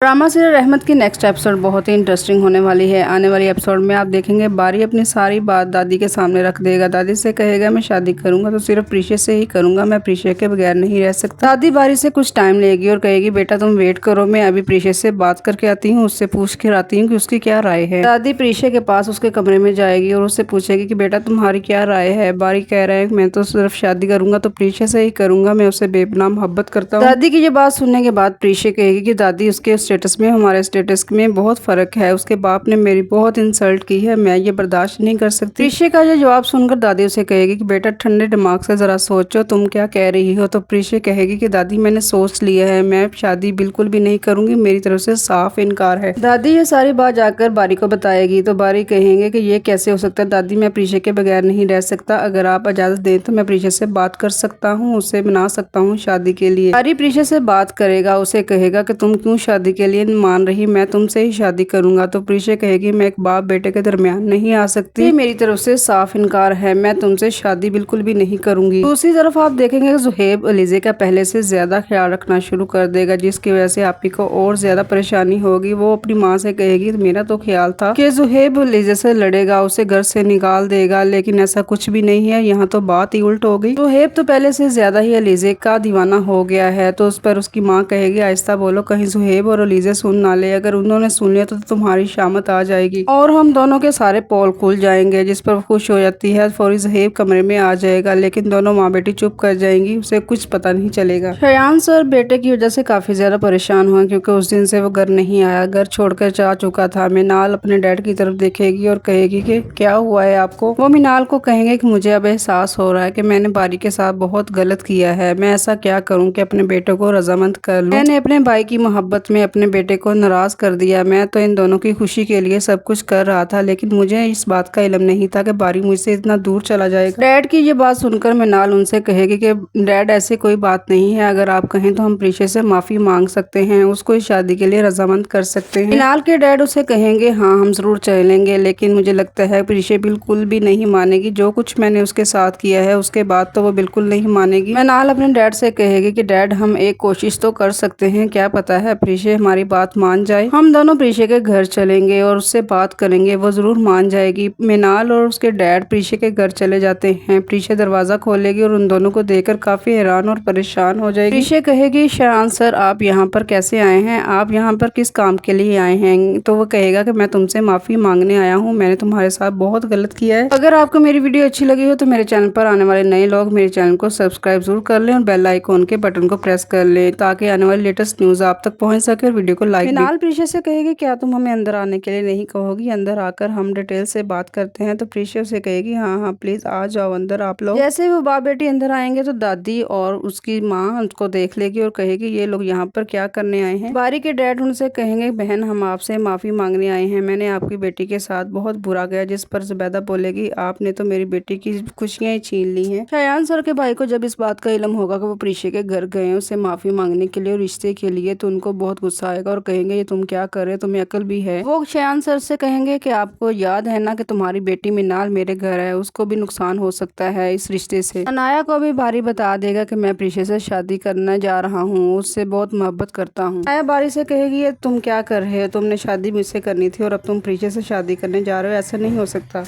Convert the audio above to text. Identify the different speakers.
Speaker 1: Drama serial रहमत की next episode बहुत ही इंटरेस्टिंग होने वाली है। आने वाली एपिसोड में आप देखेंगे बारी अपनी सारी बात दादी के सामने रख देगा। दादी से कहेगा मैं शादी करूंगा तो सिर्फ प्रीशे से ही करूंगा, मैं प्रीशे के बगैर नहीं रह सकता। दादी बारी से कुछ टाइम लेगी और कहेगी बेटा तुम वेट करो, मैं अभी प्रीशे से बात करके आती हूँ, उससे पूछ कर आती हूँ कि उसकी क्या राय है। दादी प्रीशे के पास उसके कमरे में जाएगी और उससे पूछेगी कि बेटा तुम्हारी क्या राय है। बारी कह रहा है मैं तो सिर्फ शादी करूंगा तो प्रीशे से ही करूंगा, मैं उससे बेपनाह मोहब्बत करता हूँ। दादी की ये बात सुनने के बाद प्रीशे कहेगी कि दादी उसके स्टेटस में हमारे स्टेटस में बहुत फर्क है, उसके बाप ने मेरी बहुत इंसल्ट की है, मैं ये बर्दाश्त नहीं कर सकती। प्रीशे का ये जवाब सुनकर दादी उसे कहेगी कि बेटा ठंडे दिमाग से जरा सोचो तुम क्या कह रही हो। तो प्रीशे कहेगी कि दादी मैंने सोच लिया है, मैं शादी बिल्कुल भी नहीं करूंगी, मेरी तरफ से साफ इनकार है। दादी ये सारी बात जाकर बारी को बताएगी तो बारी कहेंगे कि ये कैसे हो सकता है दादी, मैं प्रीशे के बगैर नहीं रह सकता, अगर आप इजाजत दें तो मैं प्रीशे से बात कर सकता हूँ, उसे मना सकता हूँ शादी के लिए। बारी प्रीशे से बात करेगा, उसे कहेगा कि तुम क्यों शादी के लिए मान रही, मैं तुमसे ही शादी करूंगा। तो प्रीशे कहेगी मैं एक बाप बेटे के दरमियान नहीं आ सकती, ये मेरी तरफ से साफ इनकार है, मैं तुमसे शादी बिल्कुल भी नहीं करूंगी। दूसरी तरफ आप देखेंगे जुहेब अलीजे का पहले से ज्यादा ख्याल रखना शुरू कर देगा, जिसकी वजह से आपी को और ज्यादा परेशानी होगी। वो अपनी माँ से कहेगी मेरा तो ख्याल था कि जुहेब अलीजे से लड़ेगा, उसे घर से निकाल देगा, लेकिन ऐसा कुछ भी नहीं है, यहाँ तो बात ही उल्ट हो गई। जुहेब तो पहले से ज्यादा ही अलीजे का दीवाना हो गया है। तो उस पर उसकी माँ कहेगी आहिस्ता बोलो, कहीं जुहेब और अलीजे सुन ना ले, अगर उन्होंने सुन लिया तो तुम्हारी शामत आ जाएगी और हम दोनों के सारे पोल खुल जाएंगे। जिस पर खुश हो जाती है। फौरी ज़हेब कमरे में आ जाएगा, लेकिन दोनों माँ बेटी चुप कर जाएंगी, उसे कुछ पता नहीं चलेगा। शयान सर बेटे की वजह से काफी ज्यादा परेशान हुआ, क्योंकि उस दिन से वो घर नहीं आया, घर छोड़कर जा चुका था। मिनाल अपने डैड की तरफ देखेगी और कहेगी कि क्या हुआ है आपको। वो मिनाल को कहेंगे कि मुझे अब एहसास हो रहा है कि मैंने बारी के साथ बहुत गलत किया है, मैं ऐसा क्या करूं कि अपने बेटे को रजामंद कर लूं। मैंने अपने भाई की मोहब्बत में अपने बेटे को नाराज कर दिया, मैं तो इन दोनों की खुशी के लिए सब कुछ कर रहा था, लेकिन मुझे इस बात का इल्म नहीं था कि बारी मुझसे इतना दूर चला जाएगा। डैड की ये बात सुनकर मिनाल उनसे कहेगी कि डैड ऐसी कोई बात नहीं है, अगर आप कहें तो हम प्रीशे से माफी मांग सकते हैं, उसको इस शादी के लिए रजामंद कर सकते हैं। मिनाल के डैड उसे कहेंगे हाँ हम जरूर चलेंगे, लेकिन मुझे लगता है प्रीशे बिल्कुल भी नहीं मानेगी, जो कुछ मैंने उसके साथ किया है उसके बाद तो वो बिल्कुल नहीं मानेगी। मिनाल अपने डैड से कहेगी कि डैड हम एक कोशिश तो कर सकते हैं, क्या पता है प्रीशे हमारी बात मान जाए, हम दोनों प्रीशे के घर चलेंगे और उससे बात करेंगे, वो जरूर मान जाएगी। मिनाल और उसके डैड प्रीशे के घर चले जाते हैं। प्रीशे दरवाजा खोलेगी और उन दोनों को देखकर काफी हैरान और परेशान हो जाएगी। प्रीशे कहेगी शयान सर आप यहाँ पर कैसे आए हैं, आप यहाँ पर किस काम के लिए आए हैं। तो वो कहेगा कि मैं तुमसे माफी मांगने आया हूँ, मैंने तुम्हारे साथ बहुत गलत किया है। अगर आपको मेरी वीडियो अच्छी लगी हो तो मेरे चैनल पर आने वाले नए लोग मेरे चैनल को सब्सक्राइब जरूर कर लें और बेल आइकॉन के बटन को प्रेस कर लें, ताकि आने वाली लेटेस्ट न्यूज आप तक पहुंच सके और वीडियो को लाइक। मिनाल प्रीशे से कहेगी क्या तुम हमें अंदर आने के लिए नहीं कहोगी, अंदर आकर हम डिटेल से बात करते हैं। तो प्रीशे से कहेगी हाँ हाँ प्लीज आ जाओ अंदर आप लोग। जैसे वो बाप बेटी अंदर आएंगे तो दादी और उसकी माँ उसको देख लेगी और कहेगी ये लोग यहाँ पर क्या करने आए हैं। बारी के डैड उनसे कहेंगे बहन हम आपसे माफी मांगने आए हैं, मैंने आपकी बेटी के साथ बहुत बुरा गया। जिस पर जुबैदा बोलेगी आपने तो मेरी बेटी की खुशियां ही छीन ली हैं। शयान सर के भाई को जब इस बात का इल्म होगा कि वो प्रीशे के घर गए उससे माफी मांगने के लिए और रिश्ते के लिए, तो उनको बहुत गुस्सा आएगा और कहेंगे ये तुम क्या कर रहे हो, तुम्हें अकल भी है। वो शयान सर से कहेंगे कि आपको याद है ना कि तुम्हारी बेटी मिनाल मेरे घर है, उसको भी नुकसान हो सकता है इस रिश्ते से। अनाया को भी बारी बता देगा कि मैं प्रीशे से शादी करने जा रहा हूँ, उससे बहुत मोहब्बत करता हूँ। अनाया बारी से कहेगी ये तुम क्या कर रहे हो, तुमने शादी मुझसे करनी थी और अब तुम प्रीशे से शादी करने जा रहे हो, ऐसा नहीं हो सकता।